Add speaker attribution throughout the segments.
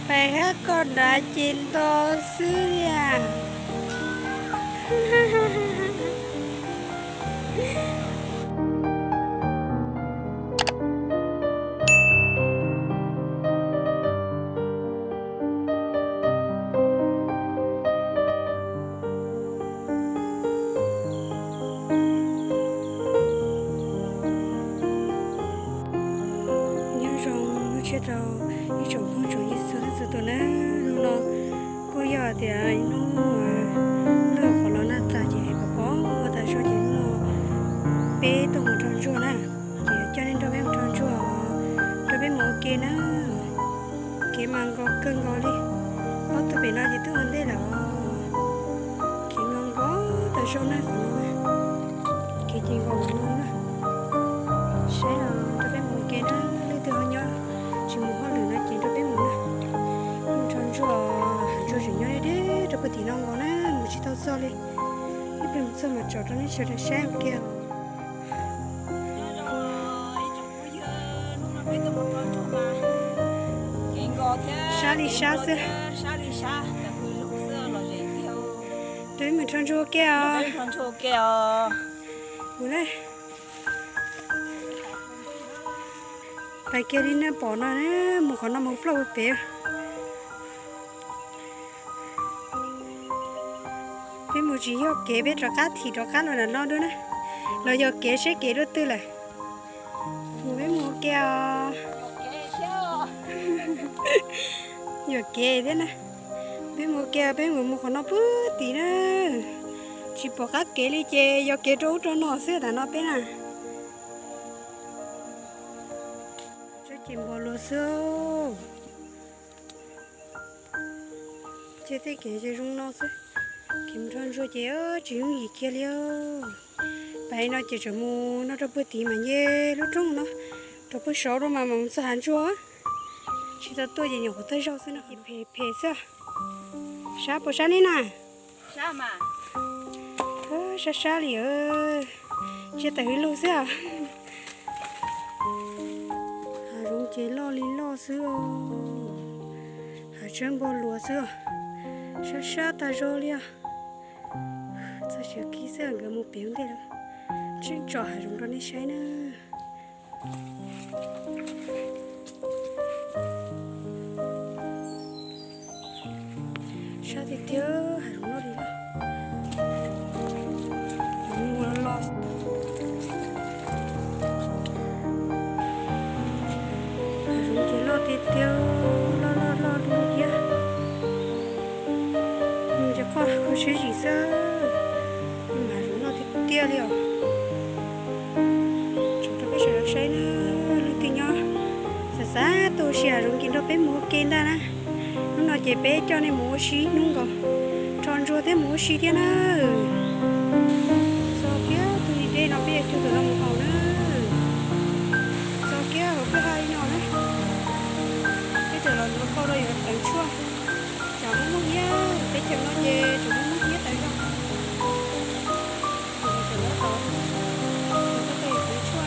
Speaker 1: Bài hát con đã chín to xứ à. Nhớ rằng nó chết rồi, những chồng không chồng ít sữa sữa tụi nó cô giờ thì nó lỡ khỏi nó nát ra chị bà có và ta cho chị nó bé tụi một tròn chua nè, cho nên cho bé một tròn chua cho bé một kia nó kia mang có cưng có đi, nó tụi bé nó chỉ tụi anh đây là kia ngon có ta cho nó còn nó kia chỉ còn nó sẽ là cho bé một kia nó lấy từ họ nhớ chỉ một họ lửa nó chỉ cho bé một nè tròn chua chỉ nhớ đấy cho bé thì nó ngon nè một chỉ tao sao đi cái bên sao mà cho nó sẽ là sáng kia xa đi xa xưa đấy mình tròn chua kia bữa nay bài kia đi nè bỏ nó nè một con nó một flow bé cái một chỉ có kế biết cho cá thịt cho cá rồi là nó nữa nè rồi giờ kế sẽ kế đôi tư lại một cái một kia giờ kế thế nè bên một kia bên một con nó bự tí nữa chỉ bỏ cá kế đi chơi giờ kế trâu cho nó xưa là nó bên à chìm vào lúa sâu chế thế kể chế rung nó sẽ kiếm tròn rồi chế chỉ gì kia liêu bài nó chỉ cho mua nó cho bữa tí mà nhé lúc trung nó cho bữa sáu rồi mà mong sao hắn chúa chỉ tao tôi gì nhiều của tôi rau xí nó phê sao sao bữa sáng đi nè
Speaker 2: sao mà
Speaker 1: sao liêu chế tới lúc sao chế lo lý lo xưa chân bò lúa xưa sát ta rồi liền sao chỉ kỹ xưa người một tiếng thế đó chuyện trò dùng đó đểใช้nữa sao thì thiếu dùng nó đi đó dùng lo tiêu lo luôn kia mìnhจะkhoa không sử gì sao mà nó thì tiêu liều chúng ta biết sẽ xây nó lúc tí nhỏ xa tôi sẽ dùng kiến đó bé mua kiến ra nè nó nói chỉ bé cho nên mua xí đúng không tròn rồi thế mua xí thế nè sau kia tôi đi nó biết cho tụi nó một hậu nữa sau kia ở cái hai nhỏ nữa giờ là nó có đây là tận chua chẳng muốn nhá cái chân nó về chúng nó muốn nhá tại sao rồi nó to nó có đây tận chua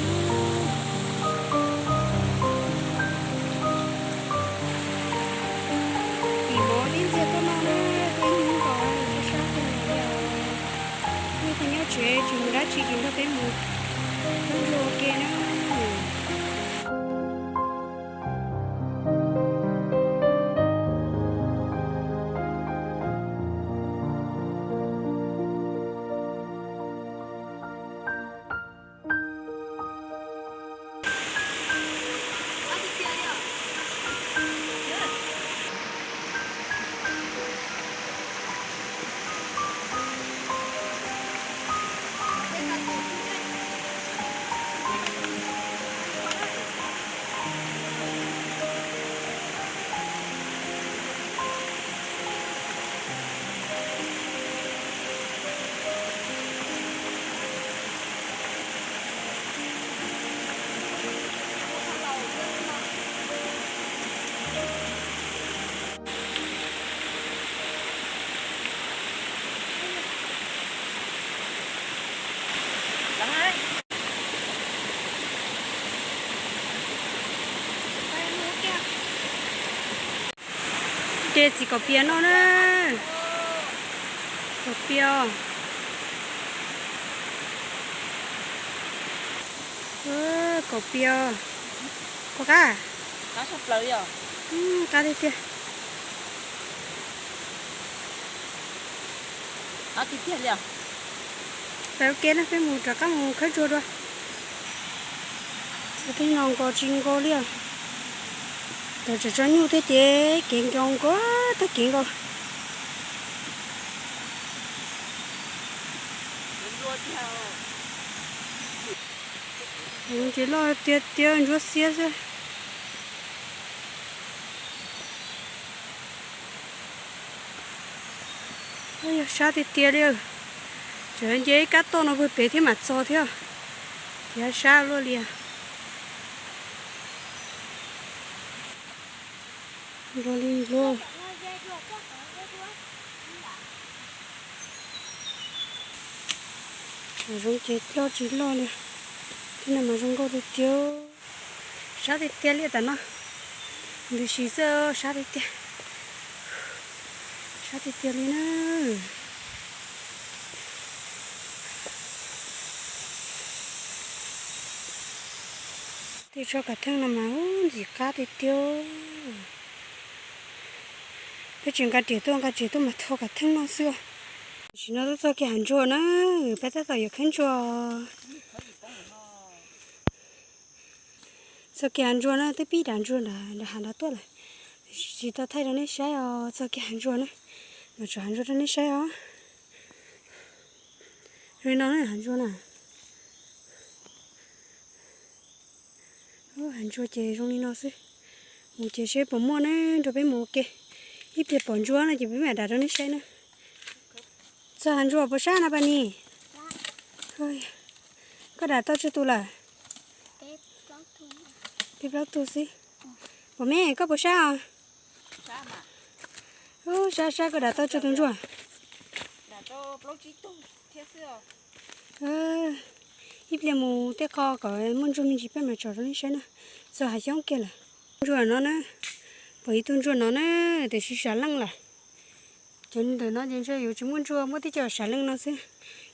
Speaker 1: thì mỗi đến giờ có nó thấy những cái nó sát cái này như thế nhá chuyện chúng đã chỉ nó thấy một cái lô kia nó Tê chỉ có bia nó nữa. Có bia. Có bia. Có cá.
Speaker 2: Cá sắp lấy à?
Speaker 1: Cá đi kia.
Speaker 2: Tí tiền liền.
Speaker 1: Phải ok nó phải mua cho cá mua khơi chua rồi. Sẽ thấy ngon có chín có liền. Tôi chỉ cho nhiều thế chế kiện trong quá tất kiện rồi. Chỉ lo tiệt tiệt ruột xía thôi. Ôi sao thì tiệt đi. Chuyện gì cá to nó vừa bé thế mà to thế à? Thì sao luôn liền. Rồi liền luôn. Rong chết lo chỉ lo nè. Thế nào mà rong câu được tiêu. Sao thì tiệt liền tao nó. Đi xí sơ sao thì tiệt. Sao thì tiệt liền nữa. Thì cho cả thân là máu gì cá thì tiêu. Cái chuyện cá chỉ tôi mà thâu cả thân nó xưa. Chỉ nó cho cái hành chua nó, bây giờ tao khăn chua. Cho cái hành chua nó tới bị hành chua là hành đã tốt rồi. Chỉ tao thấy nó nấy sai à, cho cái hành chua nó, mà cho hành chua nó nấy sai à. Rồi nó này hành chua nè. Hành chua chơi trong đi nó xí. Một chơi chơi bỏ mua này, rồi bé mua kia. Ít tiền bỏ chua này chỉ biết mẹ đặt nó nấy sai nữa. Sao hành chua bỏ sao nè bà nì? Thôi, có đặt tao cho tôi là. Tiếp lót tôi xí. Bỏ mẹ có bỏ sao?
Speaker 2: Sao mà?
Speaker 1: Sao có đặt tao cho tôi chua?
Speaker 2: Đặt cho lót chỉ tôi thế xưa.
Speaker 1: Ít tiền mua té kho có muốn cho mình chỉ biết mà cho nó nấy nữa. Sao hay giống kia là. Chua nó nè. Bởi tôi chua nó nè, để xí xả lăng lại. Cho nên tụi nó trên chơi dù chỉ muốn chua mới tí cho xả lưng nó xí.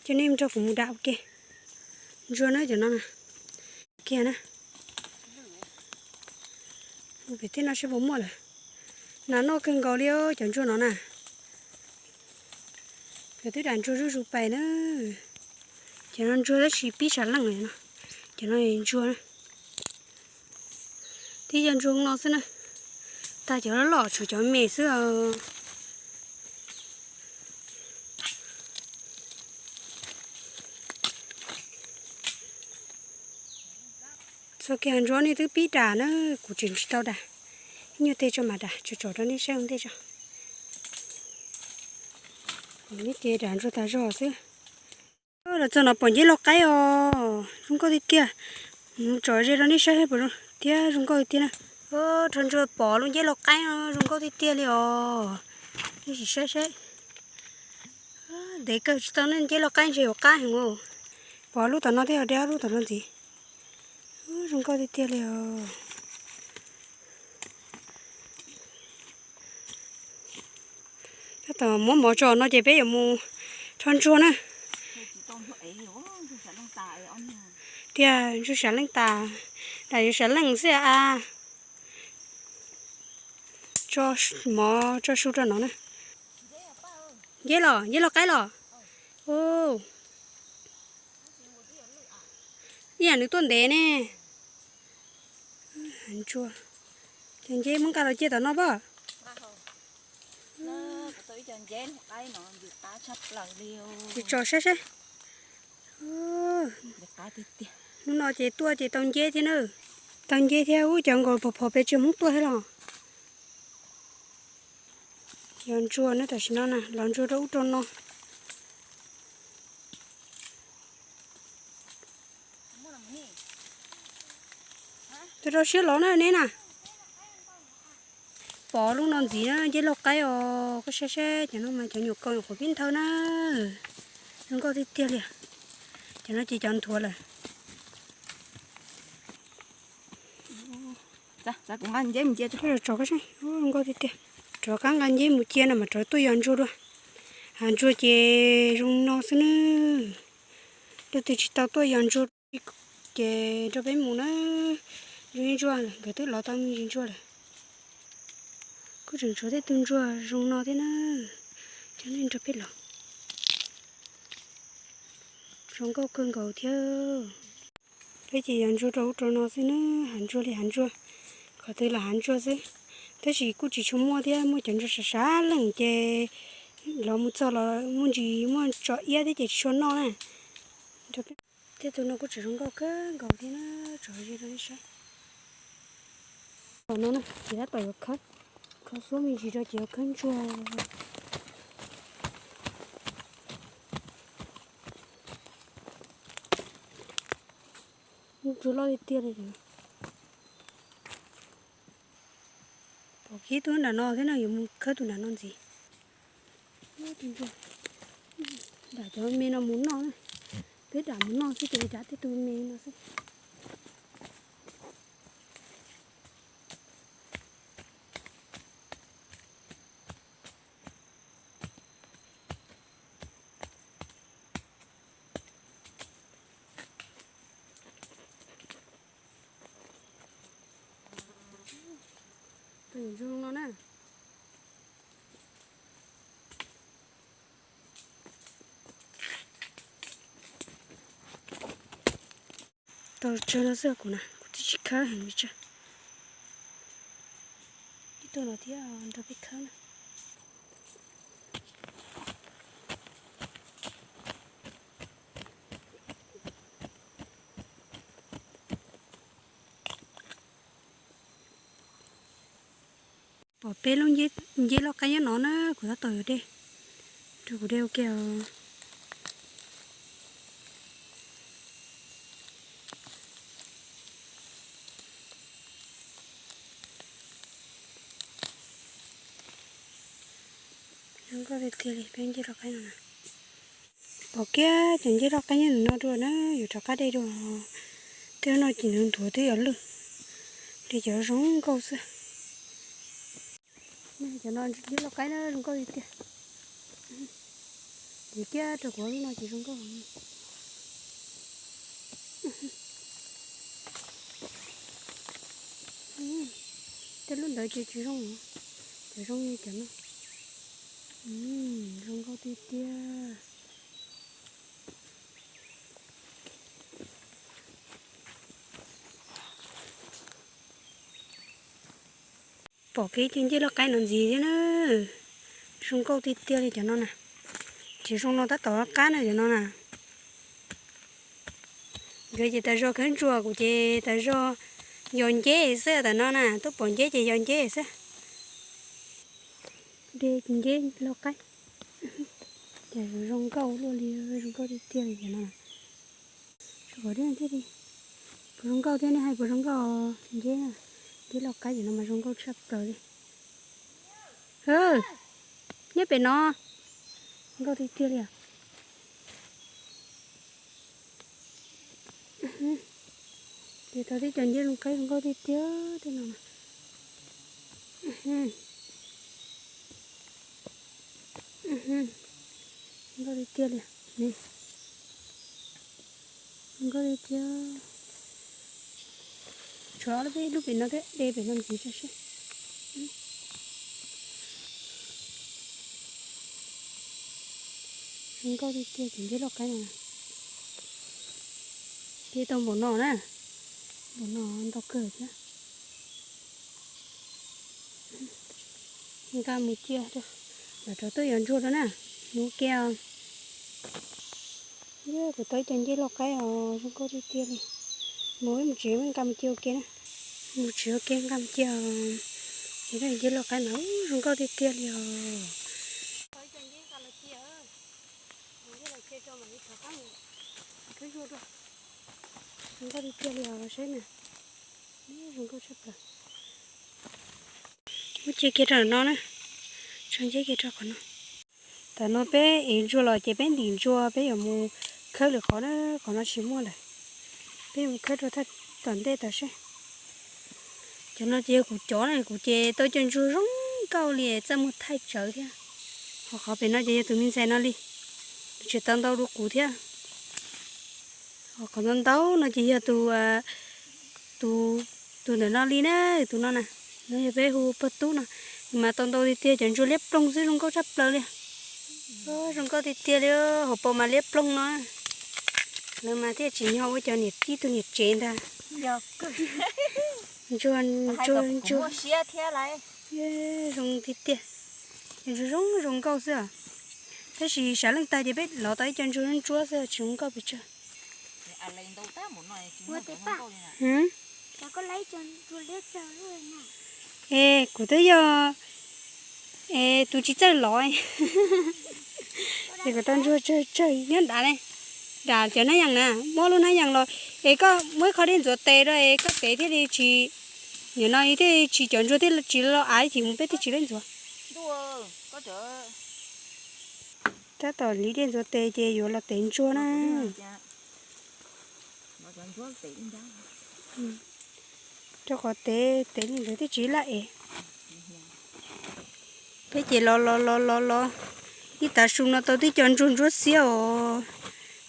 Speaker 1: Cho nên em cho phụ đạo kia. Chua nó cho nó nè. Kia nè. Phải thế nó sẽ bố mua là. Nó cần gò liêu chẳng chua nó nè. Phải thế đàn chua rú bày nữa. Cho nên chua nó chỉ biết xả lưng này nè. Cho nên chua nè. Thì chẳng chua nó xí nè. Ta cho nó lọ chủ cho mẹ xưa. Sau khi ăn rau này thứ bí đà nó cũng chỉnh tao đà, như thế cho mà đà cho nó đi sang thế cho, như thế đàn cho ta rau chứ, là cho nó bỏ giấy lọc cái không có gì kia, cho ra nó đi sang hết rồi, tia không có gì tia nè, thằng cho bỏ luôn giấy lọc cái không có gì tia liền, như gì sẽ, để cái tao nên giấy lọc cái gì lọc cái không, bỏ luôn tao nó theo đeo luôn tao nó gì. Không có gì tiêu liều. Cái tờ muốn mỏ trò nó chỉ biết mua tròn chua nè. Tia chú sản lưng tà, đại chú sản lưng xe à. Cho mỏ cho su cho nó nè. Dễ lò cái lò. Ô. Ý nước tuần đế nè. Hành chua. Chẳng dễ muốn cả là chia tao nó bơ.
Speaker 2: Nó tới chẳng dễ cái nó dự cá sắp lại liều.
Speaker 1: Chị cho xét.
Speaker 2: Cá tí tía.
Speaker 1: Nó chỉ tua chỉ tông dễ thế nữa. Tông dễ theo chẳng gọi phổ bé chưa muốn tua hết rồi. Hành chua nữa tại nó nè, làm chua đâu trôn nó. Tôi đâu xíu lỗ nữa nè nè. Bỏ luôn non gì nữa, dễ lọc cái có xe cho nó mà cho nhiều con của pin thôi nữa. Không có thịt tiêu liền. Cho nó chỉ chọn thua là.
Speaker 2: Dạ cũng ăn dễ mình chia cho.
Speaker 1: Rồi cho cái này, không có thịt tiêu. cho các anh với một chia nào mà cho tôi ăn chua đó ăn chua chè rong nó xí nữa tôi chỉ tao tôi ăn chua chè cho bé mù nó rong chua này cái tôi lọt tao rong chua này cứ chừng cho thế tương chua rong nó thế nữa cho nên cho biết lọ rong câu cơn cầu theo cái gì ăn chua cho nó xí nữa ăn chua thì ăn chua có tôi là ăn chua xí thế chỉ cứ chỉ chung mua thế mua chân cho sáng lần chè là một giờ là muốn gì muốn cho ít thế chỉ cho nó này thế tụi nó cũng chỉ trong gạo thì nó cho gì đó sao còn nó chỉ đã tỏi khát khát số mình chỉ cho chỉ khăn chua chú lo đi tiền rồi bỏ khí tôi là nó thế nào dùng khơi tôi là non gì đã cho mình nó muốn nó này cái đã muốn nó chứ tôi trả thì tôi mình nó sẽ tôi dùng nó nè tôi chơi nó sợ của nè chỉ khá hình như chưa tôi nói thì tôi biết khá nè bỏ bê luôn dễ lo cái nó của nó tỏi đi rồi của đeo kêu không có việc thì bên dễ lo cái nó nè bỏ kia chẳng dễ lo cái nó rồi nóอยู่cho cái đây rồi thế nó chỉ nên thua thế ở lưng để cho giống câu xưa cho nó dễ lo cái nó đừng có gì kia gì kia cho của nó chỉ không có thế lúc đấy chỉ không như thế nó không có tí tia bỏ cái chân chứ là cái làm gì thế nữa không có tí tia thì cho nó nè chỉ xong nó tắt tỏ cá này cho nó nè rồi chị ta cho khấn chùa của chị ta cho dọn chế sẽ ta nó nè tôi bọn chế chị dọn chế sẽ đi chế lo cái để rong câu luôn đi rong câu đi tiêu thì nó rồi đi ăn thế đi rong câu thế này hay rong câu chế nè chế lo cái gì nó mà rong câu sắp rồi đi nhớ về nó rong câu đi tiêu đi à thì tao đi chọn chế rong câu đi tiêu thế nào không có đi tiêu nè nè không có đi tiêu chó nó biết lúc bị nó cái đê phải làm gì cho chứ không có đi tiêu chỉ biết lọc cái này đi tông bổ nọ nè bổ nọ tao cười chứ người ta mới chia cho và cho tôi ăn chua đó nè mua keo của tôi chân với lọc cái không có đi tiêu đi mỗi một triệu mình cầm chiều kia nè một triệu kia cầm chiều chỉ là với lọc cái nấu không có đi tiêu đi tôi chân với cầm chiều với là chia cho mình thả cái cái chua đó không có đi tiêu đi thế nè không có chấp rồi một chiếc kia rồi nó nè trong chiếc kia cho con nó tại nó bé in chua là chỉ bé đỉnh chua bé ở mua khơi được khó nó còn nó chỉ mua lại bé mua khơi rồi thật toàn tê thật sẽ cho nó chia của chó này của chè tôi chân chua rong câu liền cho một thay trở thế họ khó bên nó chơi tụi mình xem nó đi chỉ tao đâu được cũ thế họ còn tao đâu nó chỉ là tụ để nó đi nè tụi nó nè nó về hồ bát tú nè mà tao đâu thì tia chẳng cho lép lông dưới trong câu chấp lời liền trong câu thì tia liền họ bỏ mà lép lông nó nếu mà tia chỉ nhau với cho nhiệt tí tụi nhiệt chén ta cho
Speaker 2: xe theo lại
Speaker 1: rong thịt tiệt rong câu xưa thế thì sáng lên tay thì biết lò tay chân chuối chúa xưa chúng câu bị chơi
Speaker 2: lên đâu ta muốn nói
Speaker 3: Mua tế bạc.
Speaker 1: hử
Speaker 3: Cháu có lấy cho tôi lấy cho luôn nè.
Speaker 1: ê cụ tới giờ ê tụi chỉ chơi lòi thì có tên chơi nhớ đã đây đã cho nó nhằng nè mua luôn nó nhằng rồi ê có mới khó đến rồi tê rồi ê có tê thế thì chỉ nhớ nói thế chỉ chọn cho thế là chỉ lo ai thì không biết thì chỉ lên rồi
Speaker 2: đua có chỗ
Speaker 1: ta tỏ lý đến rồi tê chê rồi là tiền chua nè
Speaker 2: mà chọn chúa tiền đó
Speaker 1: cho có tê lên rồi thì chỉ lại thế chị lo ít ta sung nó tôi thì chọn chút xíu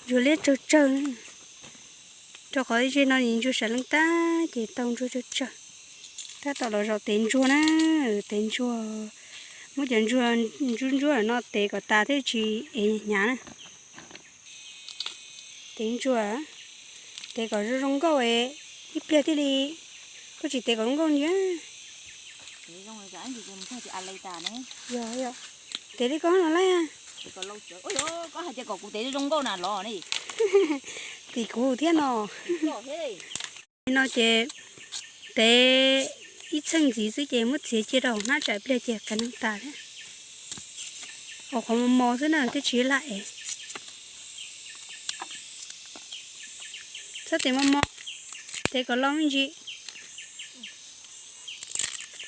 Speaker 1: rồi lấy chơi cho khỏi chơi nó nhìn chú sáng lên ta chị tông chơi ta tao là rồi tiền chua nè tiền chua mỗi chuyện chua là nó tệ của ta thế chỉ nhá nè tiền chua tệ của rong câu ấy ít bia thế đi có chỉ tệ của rong câu nhá
Speaker 2: thì trong cái gì cũng phải chỉ ăn lấy ta đấy
Speaker 1: rồi tệ đi con nó lấy à
Speaker 2: thì có lâu chưa ôi ôi có hai trái cỏ cụ tế trong câu nào lò này
Speaker 1: thì cụ thế nào
Speaker 2: lò thế
Speaker 1: nó chế tệ ít chân gì chứ chế mất chế đâu nó chạy bia chế cái năng ta đấy họ không mò thế nào thế chỉ lại sao thế mà mò thế có lo gì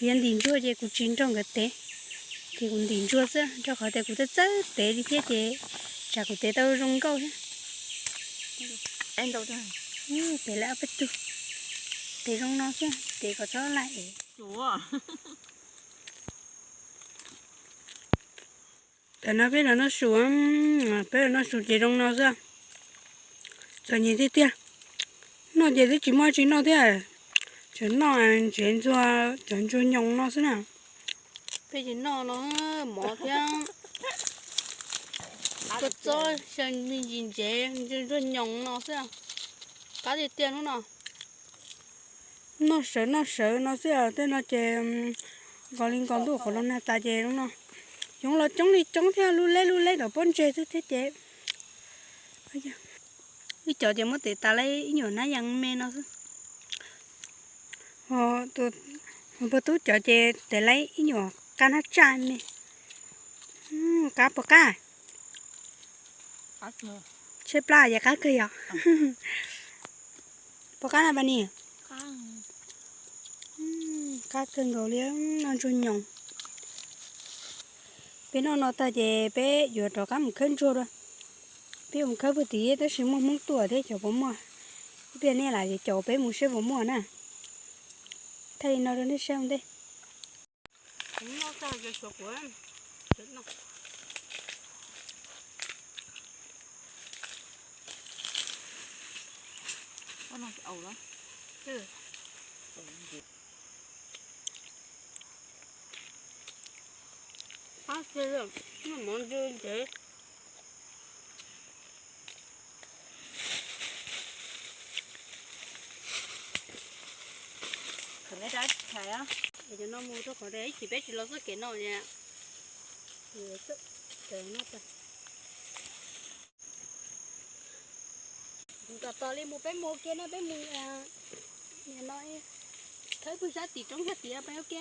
Speaker 1: hiện tiền chua chế cũng chín trong cái tế thì cũng tiền chua chứ cho khỏi tế cũng rất tế đi thế chế chả cũng tế tao rong câu thế
Speaker 2: em đâu thôi
Speaker 1: tế lại bắt tu tế rong nó chứ tế có cho lại
Speaker 2: chúa
Speaker 1: để nó biết là nó xuống biết là nó xuống chế rong nó chứ cho nhìn thế tia nó chế thế chỉ mua chỉ nó thế à chuyện nó chuyện cho nhông nó thế nào bây giờ nó mỏ thế cái cho xem mình nhìn chế cho nhông nó thế nào cá gì tiền không nào nó sợ nó sẽ ở thế nó chế gọi lên con đồ của nó là ta chế đúng không chúng là chống theo lu lấy đầu bốn chế thứ thế chế cái chỗ chế mất để ta lấy nhiều ná yang mê nó tôi bữa tôi chỗ chế để lấy nhiều cá nó chan mê cá bò cá chế pla và cá cây à bò cá là bao nhiêu cá cưng gấu liếng nó chun nhồng bên nó ta về bé vừa trò cá một cân chua rồi bé một cân vừa tí tới xin một tuổi thế cho bố mua bên này là cho bé một số bố mua nè thay nó rồi nó xem đây nó sao cho chuột của em nó
Speaker 2: có nó cái ầu đó
Speaker 1: phát chưa nó món dưa thế
Speaker 2: thằng ấy đã chạy á
Speaker 1: để cho nó mua thuốc ở đấy chỉ biết chỉ lo sức kiến rồi nha để nó ta chúng ta lên một bé mua kia nó bé mua nhà nói thấy bây giờ tỷ trong hết tỷ là bao kia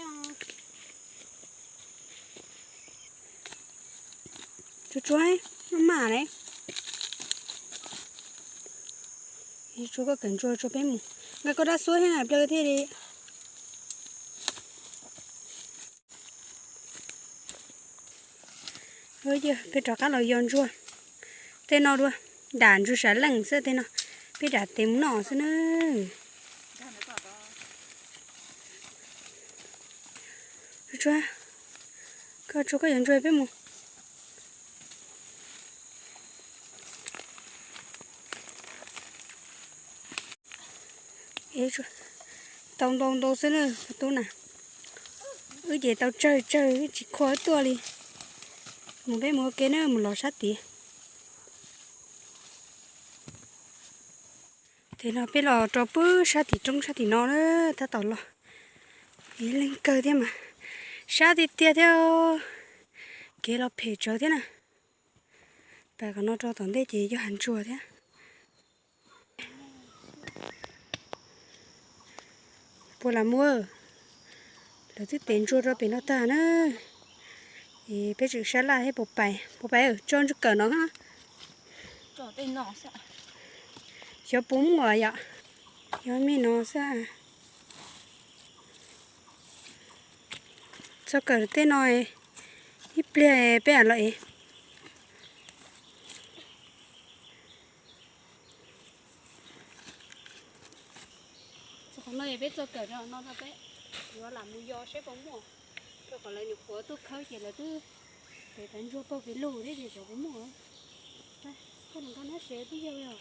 Speaker 1: chú ấy nó mà đấy chú có cần cho bé mua ngay có đã suối thế nào chơi thế đi rồi chưa cái trò cá lòi giòn chua tên nó đua đàn chú sáng lằng sơ tên nó cái đàn tím nọ sơ nữa chua có chỗ cái rồi biết không ấy rồi tông tông tông xin nữa tôi nè vậy tao chơi chơi chỉ khó tua đi một bé một cái nữa một lọ sát tí thì nó biết lò cho bữa sát thì trong sát thì nó nữa ta tỏ lò ý lên cơ thế mà sát thì tia theo cái lò phê cho thế nè bà còn nó cho tận đây chỉ cho hành chùa thế bữa làm mua là thứ tiền chùa cho tiền nó ta nữa thì bây giờ sát lại hay bộ bài ở trong chút cờ nó ha
Speaker 2: cho tên nó sợ
Speaker 1: cho bún ngồi vậy cho mi nó sao cho cờ tên nói ít bia bé lại nó biết cho cờ nó bé nó làm mua do sẽ bóng mỏ cho còn lại được của tôi khơi chỉ là tôi để đánh vô tôi cái lù đấy để cho bóng mỏ đây con nó sẽ bây giờ rồi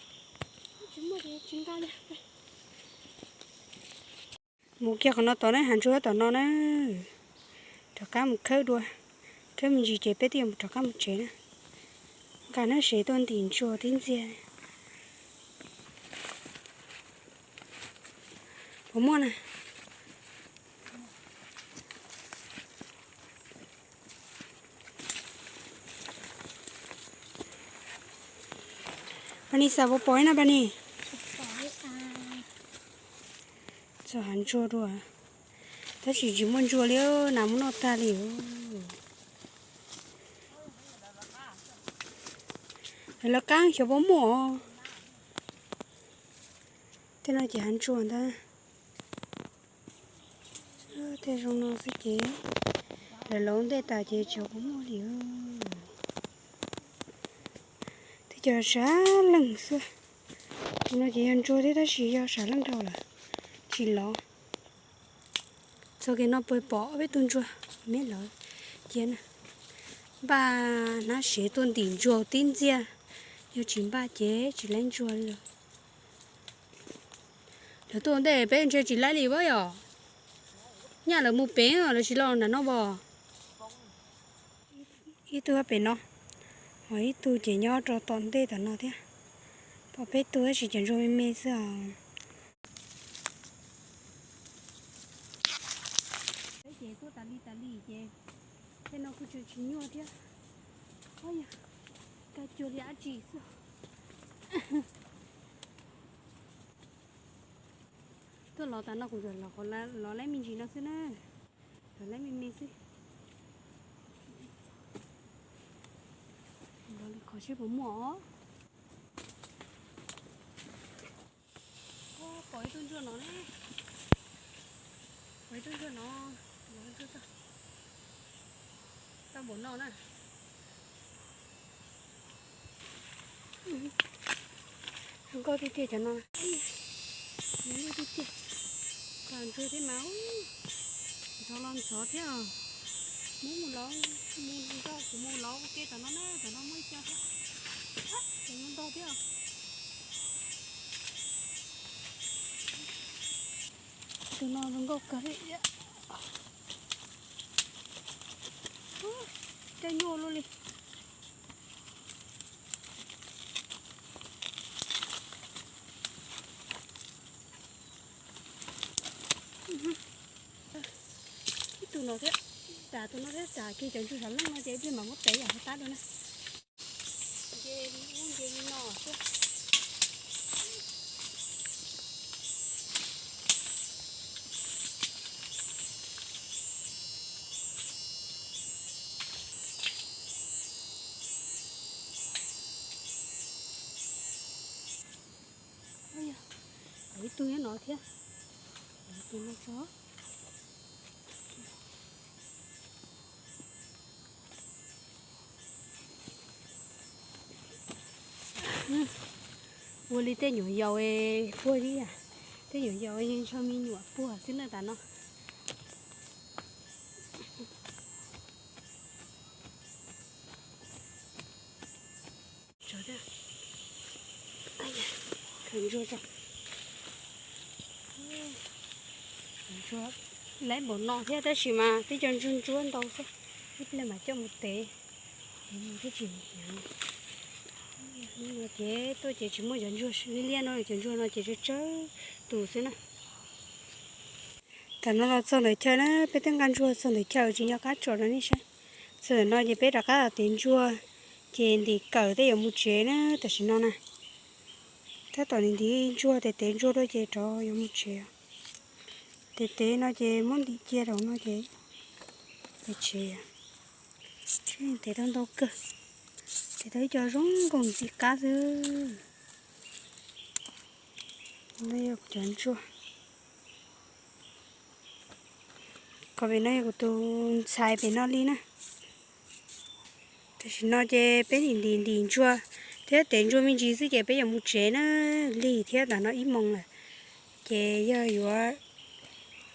Speaker 1: chúng mà thì chúng ta đây mua kia còn nó to đấy hàng chúa to nó đấy cho cá một khơi đua thế mình chỉ chế bé tiền cho cá một chế nữa cả nó sẽ tuần tiền chùa tiền gì bóng mỏ này bạn sao bố bói na bạn đi cho hắn chua đùa ta chỉ muốn chua liêu nằm nó ta liêu là căng cho bố mỏ thế nó chỉ hắn chua ta thế rồi nó sẽ chế là lớn để ta chế cho bố mỏ liêu giờ xả lưng xưa nó chỉ ăn chua thế ta chỉ cho xả lưng đầu là chỉ lo sau khi nó bơi bỏ với tuôn chua mấy lỡ chén ba nó sẽ tuôn tiền chua tin chia yêu chính ba chế chỉ lên chua rồi để tuôn để bên chơi chỉ lấy đi với à nhà là mua bé rồi là chỉ lo là nó bò ít tôi bé nó hỏi tôi chỉ nhớ cho toàn đây là nó thế bảo bé tôi chỉ chẳng rồi mê sao cái gì tôi ta đi gì thế nó cứ chơi chỉ nhớ thế ôi ya cái chơi giá trị sao tôi lo ta nó cũng rồi lo lấy mình chỉ nó xí nè lo lấy mình xí khó chịu bố mỏ có cái tuôn chua nó đấy cái tuôn chua nó tao bốn nó nè không có cái kia cho nó muốn cái kia còn chưa thấy máu sao lon xóa thế à muốn một lon muốn rau của mua lon kia tao nó nè tao nó mới cho tao nó to thế à tụi nó vẫn có cái gì á cái nhô luôn đi tụi nó thế trả tụi nó thế trả khi chẳng chú sẵn lắm nó chế mà mất tế à hết tát luôn nè dê nó chứ ấy tôi nó thế tôi nó chó mua li tê nhủ dầu e cua đi à tê nhủ dầu e cho mi nhủ cua xin là ta nó chân chua cho chua lấy bộ nọ thế đó chỉ mà tí chân chua đâu sao ít lên mà cho một té cái gì nhưng mà chế tôi chỉ mua chân chua liên nó chân chua nó chỉ cho tủ xí nè tại nó là xong để chơi nó biết tiếng ăn chua xong để chơi chỉ nhau cá chua nó đi sao giờ nó chỉ biết là cá tiền chua trên thì cởi đây ở một chế nó tại sao nó nè thế tao nên đi chua thì tiền chua đôi chế cho ở một chế tế nó chế muốn đi chia đâu nó chế để chế chứ tế đâu đâu cơ tế thấy cho rong còn gì cá dư đây là chén chua có bên này của tôi xài bên nó đi nè thì nó chế bên đi chua thế tiền chua mình chỉ sử dụng bây giờ một chế nó lì thế là nó ít mong là chế giờ vừa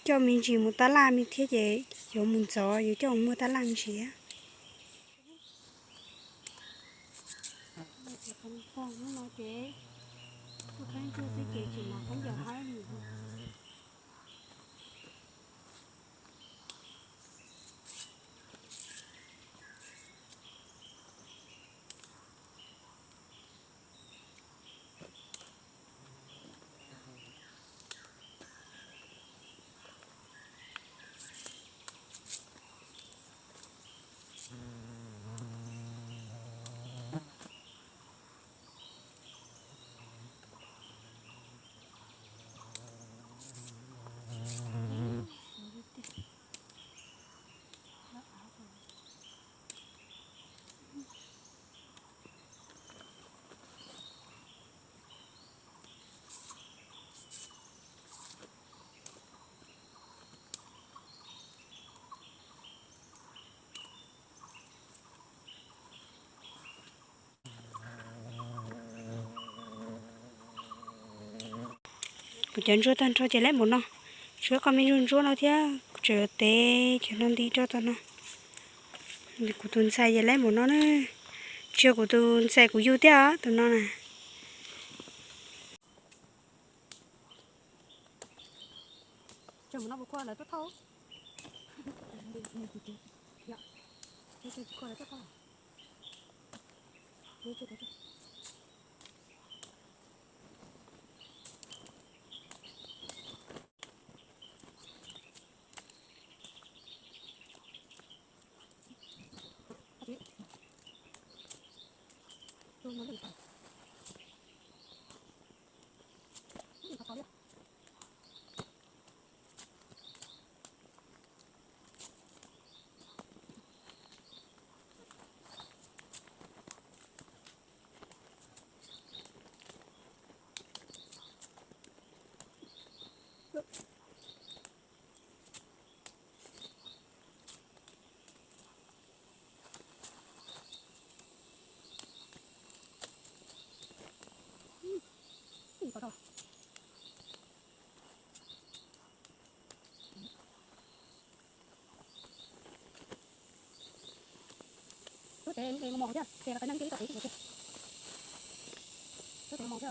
Speaker 1: cho mình chỉ một tá làm như thế chế giờ muốn gió giờ cho mua tá làm gì á không nó chế tôi thấy chưa sử dụng chỉ mà không giờ hai gì một chân chua tan cho chị lấy một nó chua con mình run chua nó thế chờ té cho nó đi cho tao nó của tôi xài chị lấy một nó nữa chưa của tôi xài của du thế á tụi nó nè cho nó vừa qua là tốt thôi dạ cho qua là tốt thôi em mong chứ, thì là cái năng ký cái gì chứ, tôi mong chứ,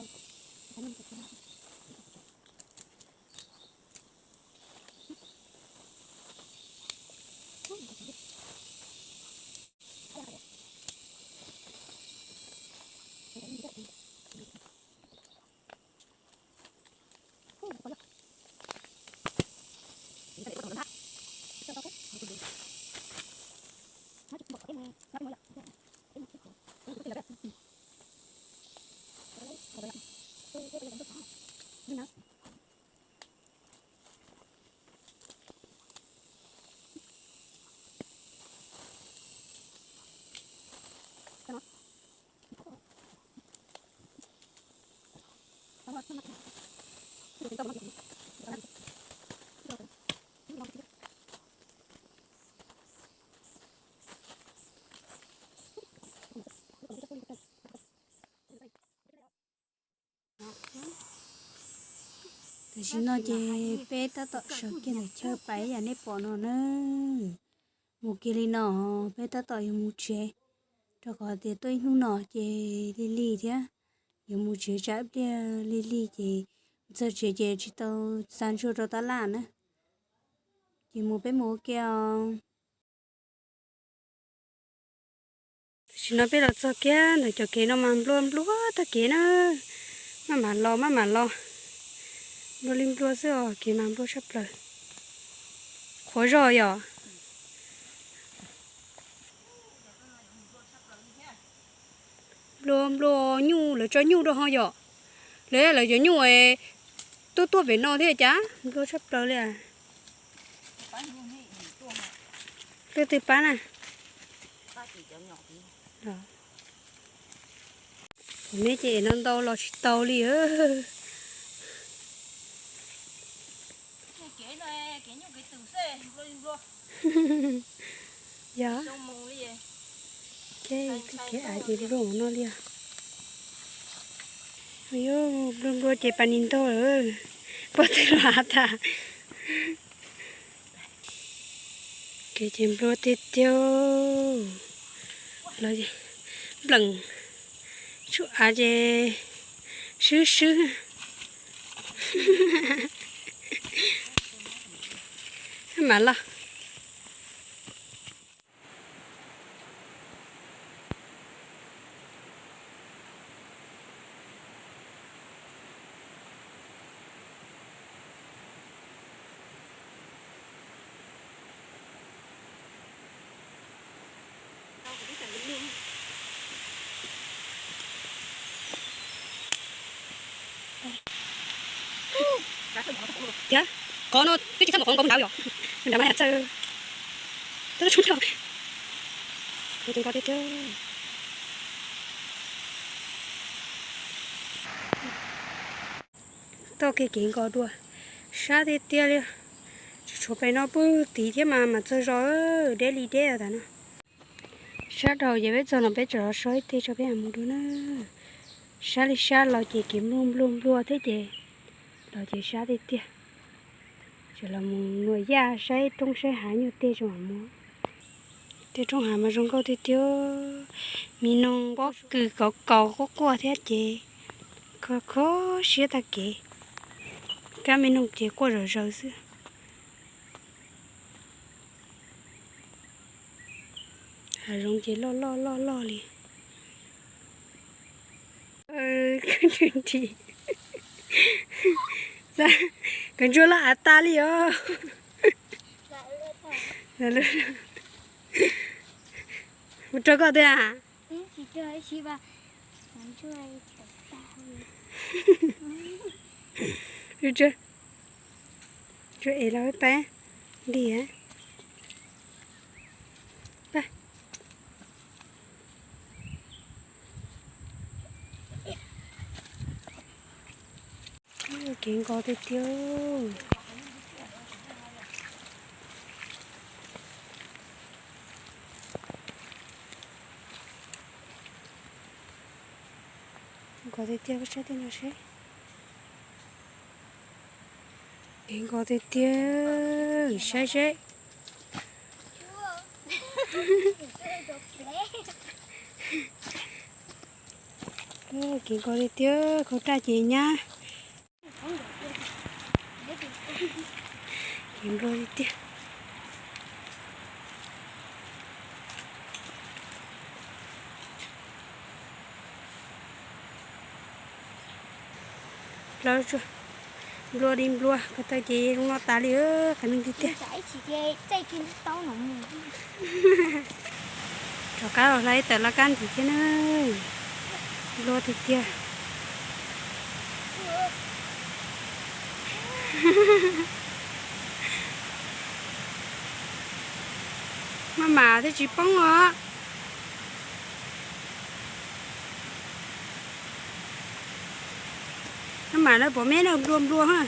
Speaker 1: thì xin nó chỉ bé ta tạo sự kia này chơi bẫy à nếp bỏ nó nữa một kia đi nọ bé ta tạo một chế cho có thể tôi không nọ chế đi lì thế dùng một chế trái bia li li thì giờ chế chế chỉ tao san cho ta làm nữa chỉ một bé mua kia chỉ nói biết là cho kia này cho kia nó mang luôn lúa ta kia nó mà lo nó lim lúa rồi kia mang lúa sắp rồi khó rồi à lúa nhu là cho nhu đâu hả vậy lấy là cho nhu ấy tôi về nó thế chả lúa sắp rồi đấy à từ bán à rồi mấy chị nó đâu lo tàu đi ơ dạ cái ai thì đồ nó đi à ayo belum chị panin to ơ có thể là ta cái chim lúa tết tiêu là gì lần chú à chị sư mà lo dạ có nó cái gì không đau rồi mình đã买这这出掉我这个这到cái kiến có đùa sát thì tia liền chụp bài nó bự tí thế mà chơi gió để đi để ở đó nó sát đầu giờ bây giờ nó bây giờ soi thì cho bé ăn một đứa nữa sát đi sát là chỉ kiếm luôn thế chị là chỉ sát thì tia chỉ là một người già say trong say hái nhiều tia cho mua tia trong hái mà trong câu thì tiêu mình nông có cứ có qua thế chị có xía ta kì cái mình nông chị qua rồi xưa hà rong chị lo liền cái chuyện gì ra cái chỗ là ta li ơ một chỗ có thế à
Speaker 3: chỉ chơi chỉ ba mình chơi
Speaker 1: được chưa chơi là cái bé đi hả ba kiến có thể tiêu có thể tiêu cái gì nó sẽ kiến có thể tiêu sai kiến có thể tiêu khẩu trang chị nha kiến có thể tiêu lâu chưa lúa đi lúa cái tay chị nó ta đi ơ cái mình đi tiêu
Speaker 3: chạy kiếm tao nó mù
Speaker 1: cho cá rồi lấy từ lá can thì thế nữa lúa thì tiêu mà thế chỉ bông à mà nó bỏ mé nó rùm ha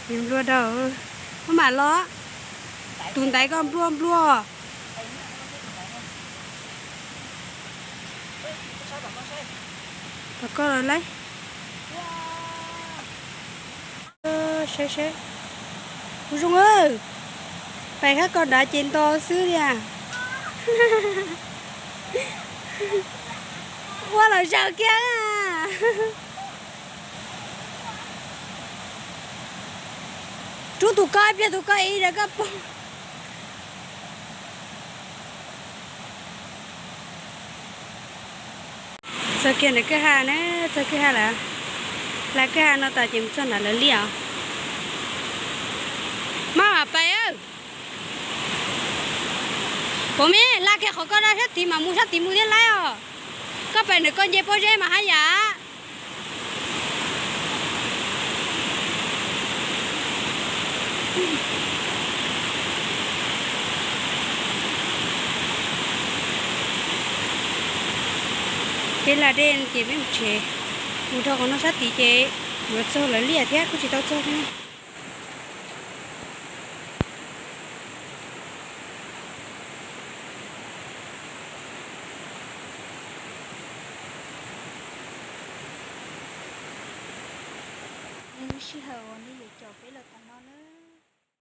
Speaker 1: rùm rùa đâu mà lo tụi tay con rùm rùa có rồi lấy xe Dung ơi, phải khác con đã trên to xứ đi à. Qua là sao kia à. Chú tụ coi biết tụ coi ý ra các bông. Sao kia này cái hà nè, sao cái hà là cái hà nó ta chìm xong là liều. Mà phải ơi. Bố mẹ là cái khó có ra hết thì mà mua sát thì mua đến lại à. Có phải được con dê bố dê mà hả dạ. Thế là đen chị mới chế mua cho con nó sát tí chế vượt sâu lấy lìa thế cũng chỉ tao sâu thôi.
Speaker 3: Em chỉ hờ còn đi chụp với là tao nó nữa.